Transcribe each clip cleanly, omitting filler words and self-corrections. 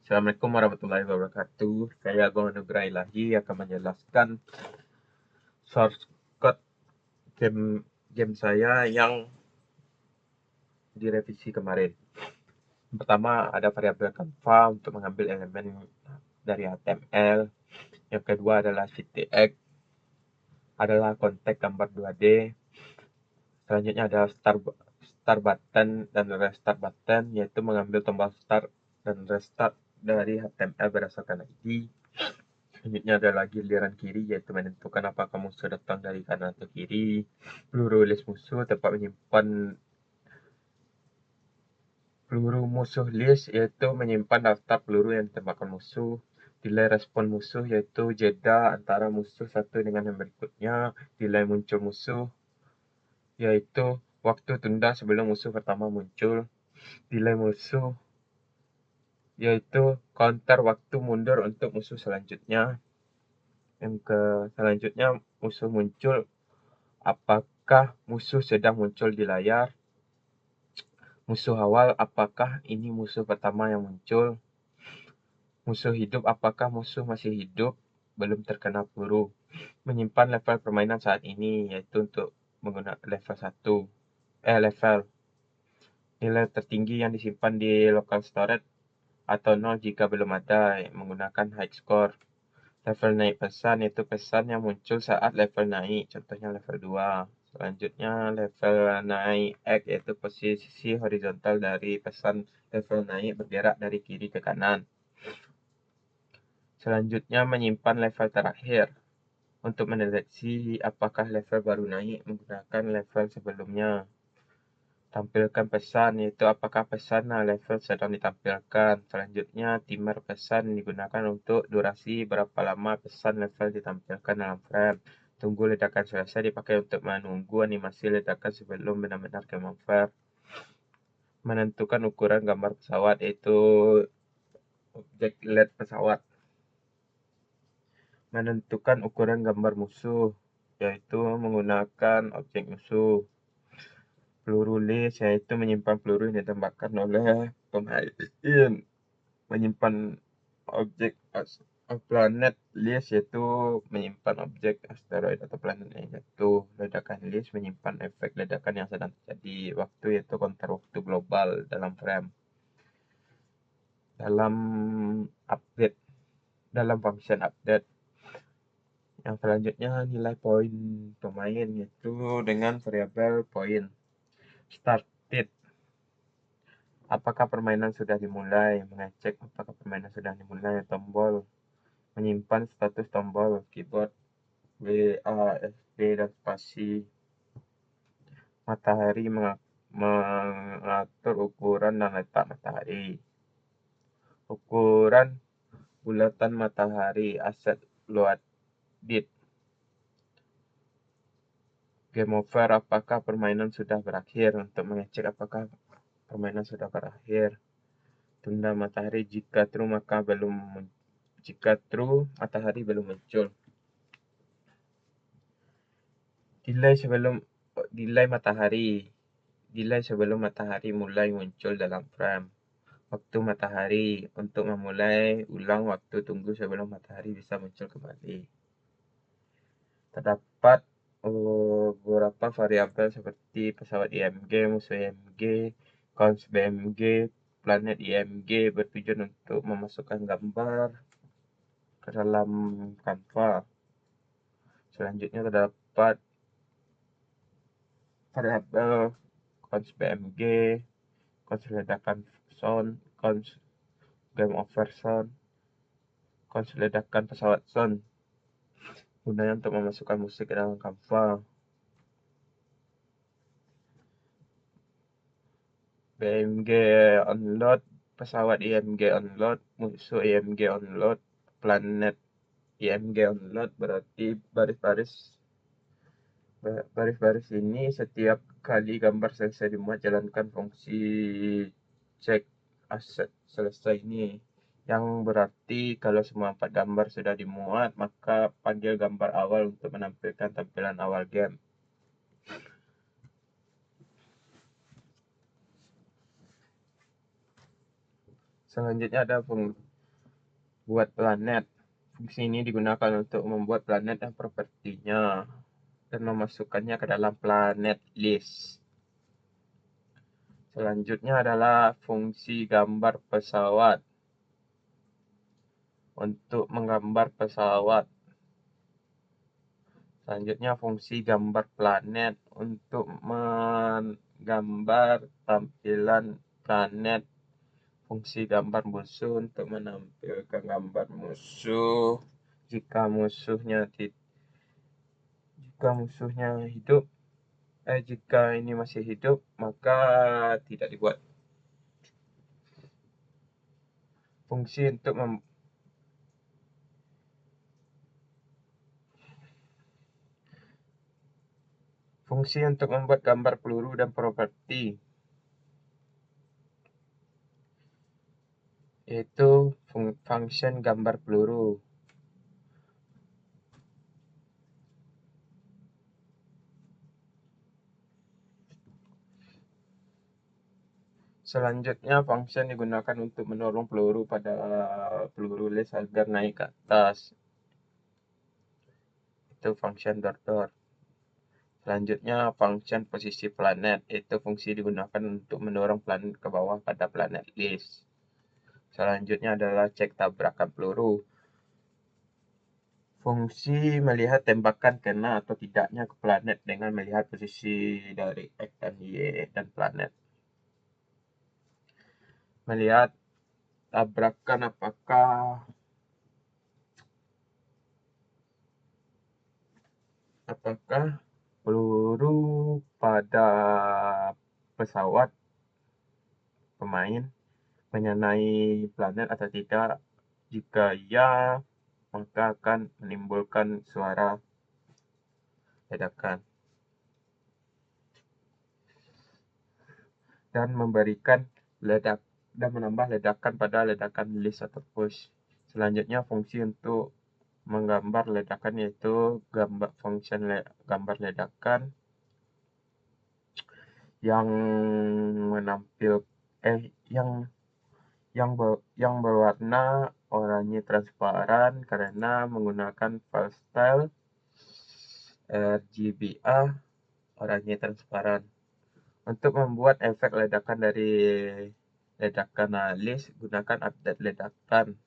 Assalamualaikum warahmatullahi wabarakatuh. Saya Agung Anugerah Ilahi akan menjelaskan source code game saya yang direvisi kemarin. Pertama, ada variabel Canva untuk mengambil elemen dari HTML. Yang kedua adalah CTX, adalah konteks gambar 2D. Selanjutnya ada start button dan restart button, yaitu mengambil tombol start dan restart dari HTML berdasarkan ID. Selanjutnya adalah giliran kiri, yaitu menentukan apakah musuh datang dari kanan atau kiri. Peluru list musuh, tempat menyimpan peluru musuh list, yaitu menyimpan daftar peluru yang ditembakkan musuh. Delay respon musuh, yaitu jeda antara musuh satu dengan yang berikutnya. Delay muncul musuh, yaitu waktu tunda sebelum musuh pertama muncul. Delay musuh, yaitu counter waktu mundur untuk musuh selanjutnya. Selanjutnya musuh muncul apakah musuh sedang muncul di layar. Musuh awal, apakah ini musuh pertama yang muncul. Musuh hidup, apakah musuh masih hidup belum terkena peluru. Menyimpan level permainan saat ini, yaitu untuk menggunakan level 1. Level nilai tertinggi yang disimpan di local storage atau 0 jika belum ada, menggunakan high score. Level naik pesan, yaitu pesan yang muncul saat level naik, contohnya level 2. Selanjutnya level naik X, yaitu posisi horizontal dari pesan level naik bergerak dari kiri ke kanan. Selanjutnya menyimpan level terakhir untuk mendeteksi apakah level baru naik menggunakan level sebelumnya. Tampilkan pesan, yaitu apakah pesan level sedang ditampilkan. Selanjutnya timer pesan digunakan untuk durasi berapa lama pesan level ditampilkan dalam frame. Tunggu ledakan selesai dipakai untuk menunggu animasi ledakan sebelum benar-benar camouflage. Menentukan ukuran gambar pesawat, yaitu objek LED pesawat. Menentukan ukuran gambar musuh, yaitu menggunakan objek musuh. Peluru list, yaitu menyimpan peluru yang ditembakkan oleh pemain. Menyimpan objek planet list, yaitu menyimpan objek asteroid atau planet yang jatuh. Ledakan list menyimpan efek ledakan yang sedang terjadi. Waktu, yaitu counter waktu global dalam frame. Dalam function update. Yang selanjutnya nilai poin pemain, yaitu dengan variabel poin. Started, apakah permainan sudah dimulai. Mengecek apakah permainan sudah dimulai. Tombol, menyimpan status tombol keyboard, WASD dan spasi. Matahari, mengatur ukuran dan letak matahari. Ukuran bulatan matahari, aset loaded. Game over, apakah permainan sudah berakhir. Untuk mengecek apakah permainan sudah berakhir. Tunda matahari, jika true matahari belum muncul. Delay sebelum matahari mulai muncul dalam frame. Waktu matahari, untuk memulai ulang waktu tunggu sebelum matahari bisa muncul kembali. Terdapat beberapa variabel seperti pesawat IMG, musuh IMG, cons BMG, planet IMG bertujuan untuk memasukkan gambar ke dalam Canva. Selanjutnya terdapat variabel cons BMG, cons ledakan sound, cons game over sound, cons ledakan pesawat sound. Gunanya untuk memasukkan musik ke dalam Canva. BMG onload, pesawat IMG onload, musuh IMG onload, planet IMG onload. Berarti baris-baris ini setiap kali gambar selesai dimuat, jalankan fungsi cek aset selesai ini. Yang berarti kalau semua 4 gambar sudah dimuat, maka panggil gambar awal untuk menampilkan tampilan awal game. Selanjutnya ada buat planet. Fungsi ini digunakan untuk membuat planet dan propertinya dan memasukkannya ke dalam planet list. Selanjutnya adalah fungsi gambar pesawat. Untuk menggambar pesawat. Selanjutnya fungsi gambar planet untuk menggambar tampilan planet. Fungsi gambar musuh untuk menampilkan gambar musuh. Jika musuhnya hidup, jika ini masih hidup, maka tidak dibuat. Fungsi untuk membuat gambar peluru dan properti, yaitu function gambar peluru. Selanjutnya, function digunakan untuk mendorong peluru pada peluru laser agar naik ke atas. Itu function door. Selanjutnya, function posisi planet. Itu fungsi digunakan untuk mendorong planet ke bawah pada planet list. Selanjutnya adalah cek tabrakan peluru. Fungsi melihat tembakan kena atau tidaknya ke planet dengan melihat posisi dari X dan Y dan planet. Melihat tabrakan apakah peluru pada pesawat pemain mengenai planet atau tidak. Jika ya, maka akan menimbulkan suara ledakan dan menambah ledakan pada ledakan list atau push. Selanjutnya, fungsi untuk menggambar ledakan yaitu function gambar ledakan yang yang berwarna oranye transparan karena menggunakan file style RGBA oranye transparan. Untuk membuat efek ledakan dari ledakan list, gunakan update ledakan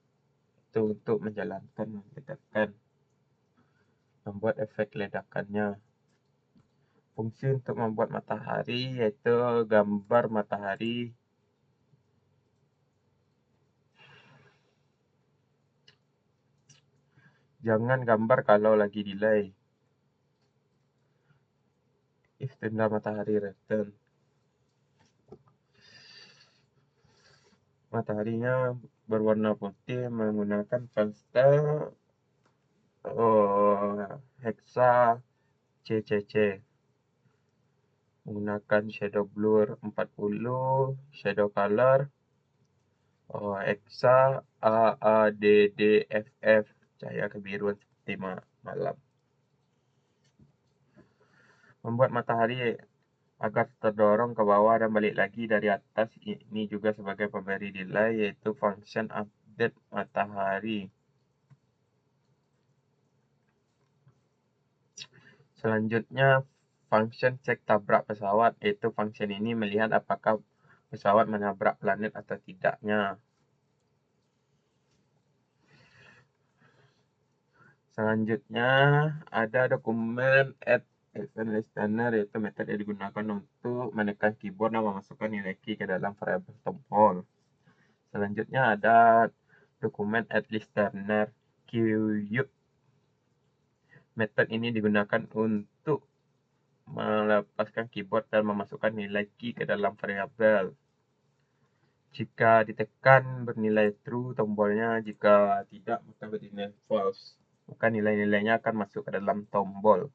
itu untuk menjalankan ledakan, membuat efek ledakannya. Fungsi untuk membuat matahari yaitu gambar matahari. Jangan gambar kalau lagi delay. If tanda matahari return. Mataharinya berwarna putih menggunakan file style hexa CCC. Menggunakan shadow blur 40, shadow color hexa AADDFF, cahaya kebiruan seperti malam. Membuat matahari agar terdorong ke bawah dan balik lagi dari atas, ini juga sebagai pemberi delay, yaitu function update matahari. Selanjutnya, function cek tabrak pesawat, yaitu function ini melihat apakah pesawat menabrak planet atau tidaknya. Selanjutnya, ada dokumen add event listener, yaitu metode yang digunakan untuk menekan keyboard dan memasukkan nilai key ke dalam variabel tombol. Selanjutnya ada dokumen add listener QU. Metode ini digunakan untuk melepaskan keyboard dan memasukkan nilai key ke dalam variabel. Jika ditekan bernilai true tombolnya, jika tidak maka bernilai false. Maka nilai-nilainya akan masuk ke dalam tombol.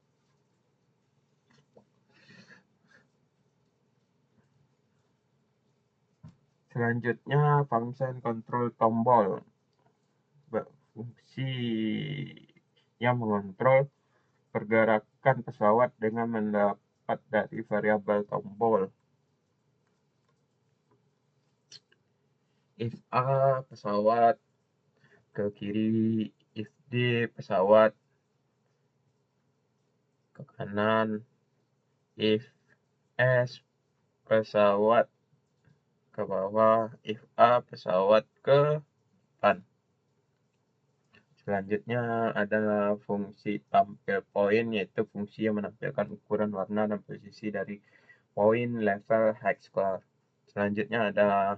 Selanjutnya, function control tombol. Fungsi yang mengontrol pergerakan pesawat dengan mendapat dari variabel tombol. If A, pesawat ke kiri, if D pesawat, ke kanan, if S pesawat ke bawah, if A pesawat ke depan. Selanjutnya adalah fungsi tampil poin, yaitu fungsi yang menampilkan ukuran warna dan posisi dari poin, level, hex score. Selanjutnya ada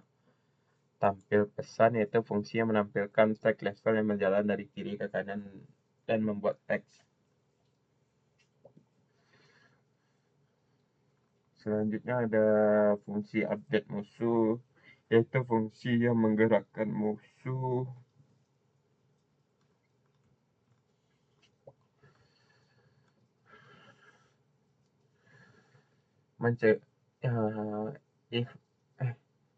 tampil pesan, yaitu fungsi yang menampilkan teks level yang berjalan dari kiri ke kanan dan membuat teks. Selanjutnya ada fungsi update musuh, yaitu fungsi yang menggerakkan musuh if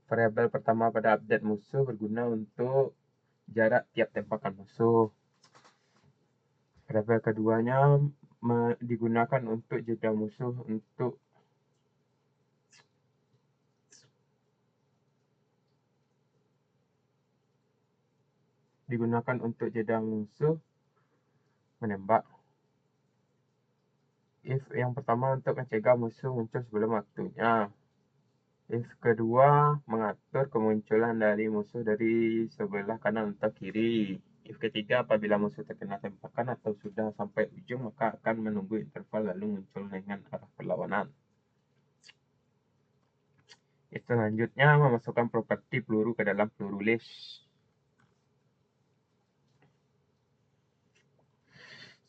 variabel pertama pada update musuh berguna untuk jarak tiap tembakan musuh. Variabel keduanya digunakan untuk jeda musuh menembak. If yang pertama untuk mencegah musuh muncul sebelum waktunya. If kedua mengatur kemunculan dari musuh dari sebelah kanan atau kiri. If ketiga apabila musuh terkena tembakan atau sudah sampai ujung maka akan menunggu interval lalu muncul dengan arah berlawanan. Selanjutnya memasukkan properti peluru ke dalam peluru list.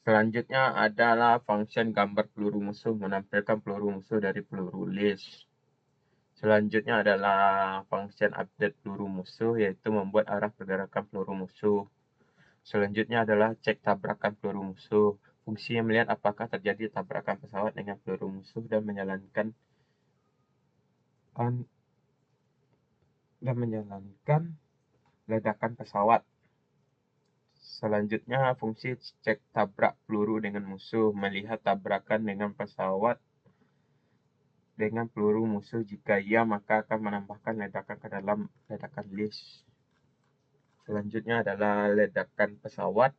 Selanjutnya adalah function gambar peluru musuh, menampilkan peluru musuh dari peluru list. Selanjutnya adalah function update peluru musuh, yaitu membuat arah pergerakan peluru musuh. Selanjutnya adalah cek tabrakan peluru musuh, fungsi yang melihat apakah terjadi tabrakan pesawat dengan peluru musuh dan menjalankan ledakan pesawat. Selanjutnya fungsi cek tabrak peluru dengan musuh, melihat tabrakan dengan pesawat dengan peluru musuh, jika iya maka akan menambahkan ledakan ke dalam ledakan list. Selanjutnya adalah ledakan pesawat,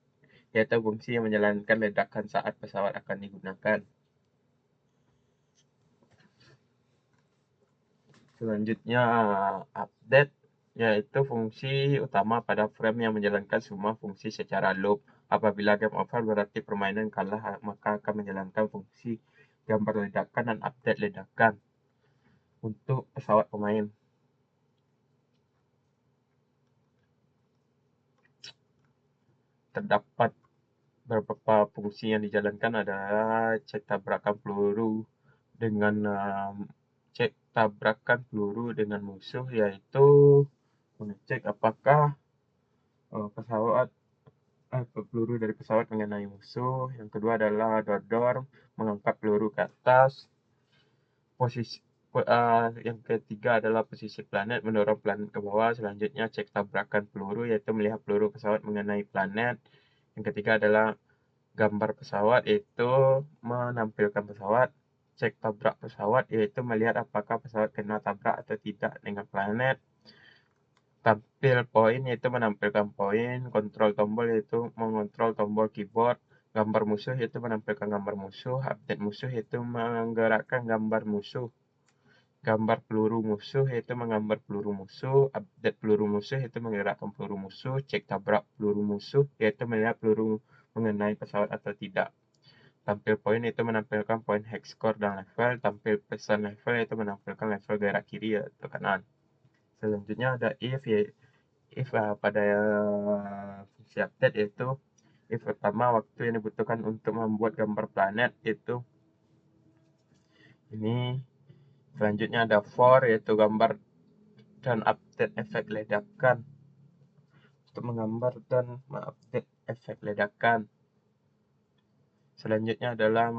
yaitu fungsi yang menjalankan ledakan saat pesawat akan digunakan. Selanjutnya update, yaitu fungsi utama pada frame yang menjalankan semua fungsi secara loop. Apabila game over berarti permainan kalah, maka akan menjalankan fungsi gambar ledakan dan update ledakan untuk pesawat pemain. Terdapat beberapa fungsi yang dijalankan adalah cek tabrakan peluru dengan musuh, yaitu mengecek apakah peluru dari pesawat mengenai musuh. Yang kedua adalah dodor, mengangkat peluru ke atas. Yang ketiga adalah posisi planet, mendorong planet ke bawah. Selanjutnya cek tabrakan peluru, yaitu melihat peluru pesawat mengenai planet. Yang ketiga adalah gambar pesawat, yaitu menampilkan pesawat. Cek tabrak pesawat, yaitu melihat apakah pesawat kena tabrak atau tidak dengan planet. Tampil poin, yaitu menampilkan poin. Kontrol tombol, yaitu mengontrol tombol keyboard. Gambar musuh, yaitu menampilkan gambar musuh. Update musuh, yaitu menggerakkan gambar musuh. Gambar peluru musuh, yaitu menggambar peluru musuh. Update peluru musuh, yaitu menggerakkan peluru musuh. Cek tabrak peluru musuh, yaitu melihat peluru mengenai pesawat atau tidak. Tampil poin, yaitu menampilkan poin hex score dan level. Tampil pesan level, yaitu menampilkan level gerak kiri atau kanan. Selanjutnya ada if pada fungsi update, yaitu if pertama waktu yang dibutuhkan untuk membuat gambar planet, yaitu ini. Selanjutnya ada for, yaitu gambar dan update efek ledakan, untuk menggambar dan mengupdate efek ledakan. Selanjutnya adalah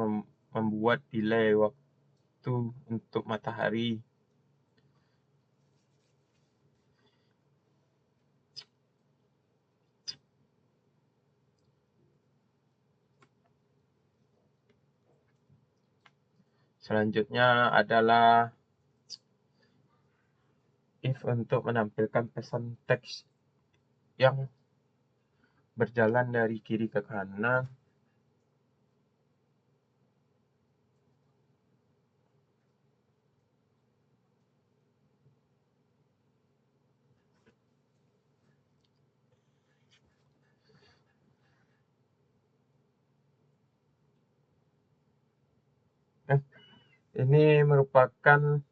membuat delay waktu untuk matahari. Selanjutnya adalah if untuk menampilkan pesan teks yang berjalan dari kiri ke kanan. Ini merupakan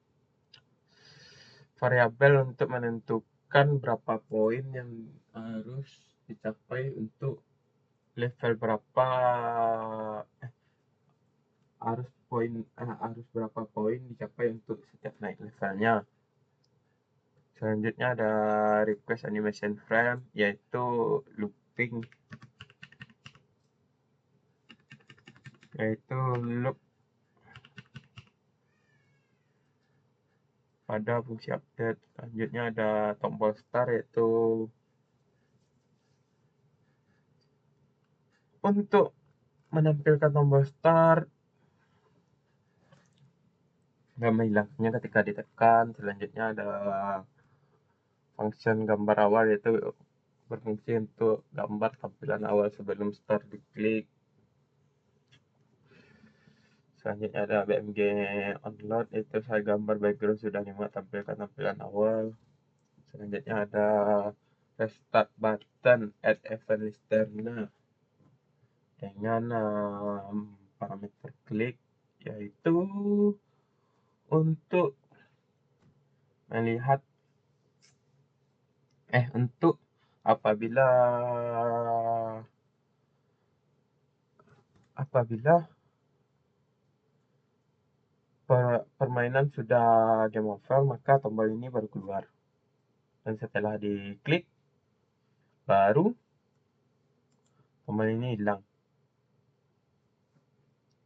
variabel untuk menentukan berapa poin yang harus dicapai untuk level berapa, harus berapa poin dicapai untuk setiap naik levelnya. Selanjutnya ada request animation frame, yaitu looping, yaitu loop pada fungsi update. Selanjutnya ada tombol start, yaitu untuk menampilkan tombol start, gambar hilangnya ketika ditekan. Selanjutnya ada function gambar awal, yaitu berfungsi untuk gambar tampilan awal sebelum start diklik. Selanjutnya ada BMG onload, itu saya gambar background sudah dimuat tampilkan tampilan awal. Selanjutnya ada restart button add event listener dengan parameter klik, yaitu untuk melihat untuk apabila permainan sudah game over, maka tombol ini baru keluar, dan setelah diklik baru tombol ini hilang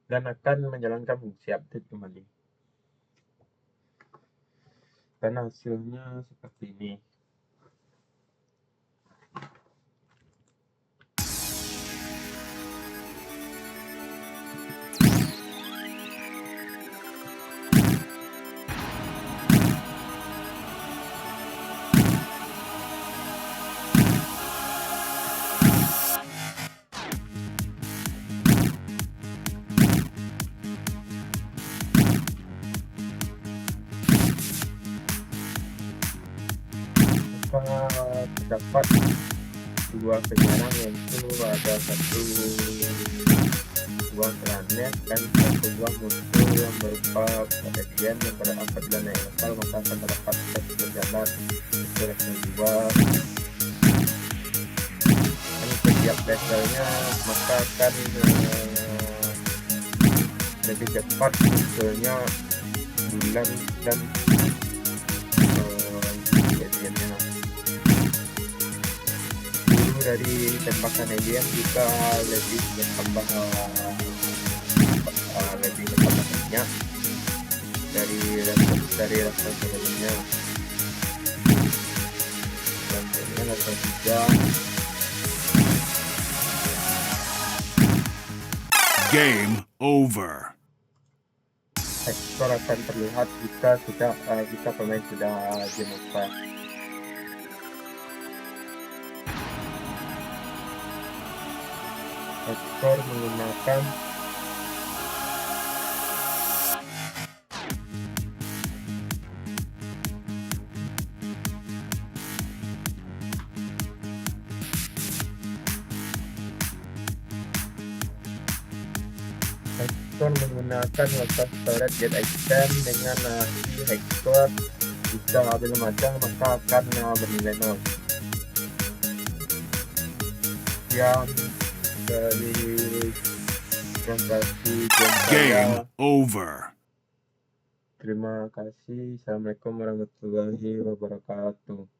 dan akan menjalankan fungsi update kembali, dan hasilnya seperti ini. Terdapat dua penyerang, yaitu ada satu buah planet dan satu buah musuh yang berupa kejadian yang pada apabila naik level maka akan terdapat satu berjalan ke level 2, dan setiap levelnya maka akan lebih cepat munculnya bulan dan kejadiannya. Dari tembakan alien juga lebih bertambah banyak dari rasa sebelumnya. Selanjutnya level 3. Game over. Ekspor akan terlihat jika pemain sudah game over. Ekspor menggunakan local storage get extend dengan si ekspor jika belum ada maka akan bernilai 0. Yang dari presentasi Game over. Terima kasih. Assalamualaikum warahmatullahi wabarakatuh.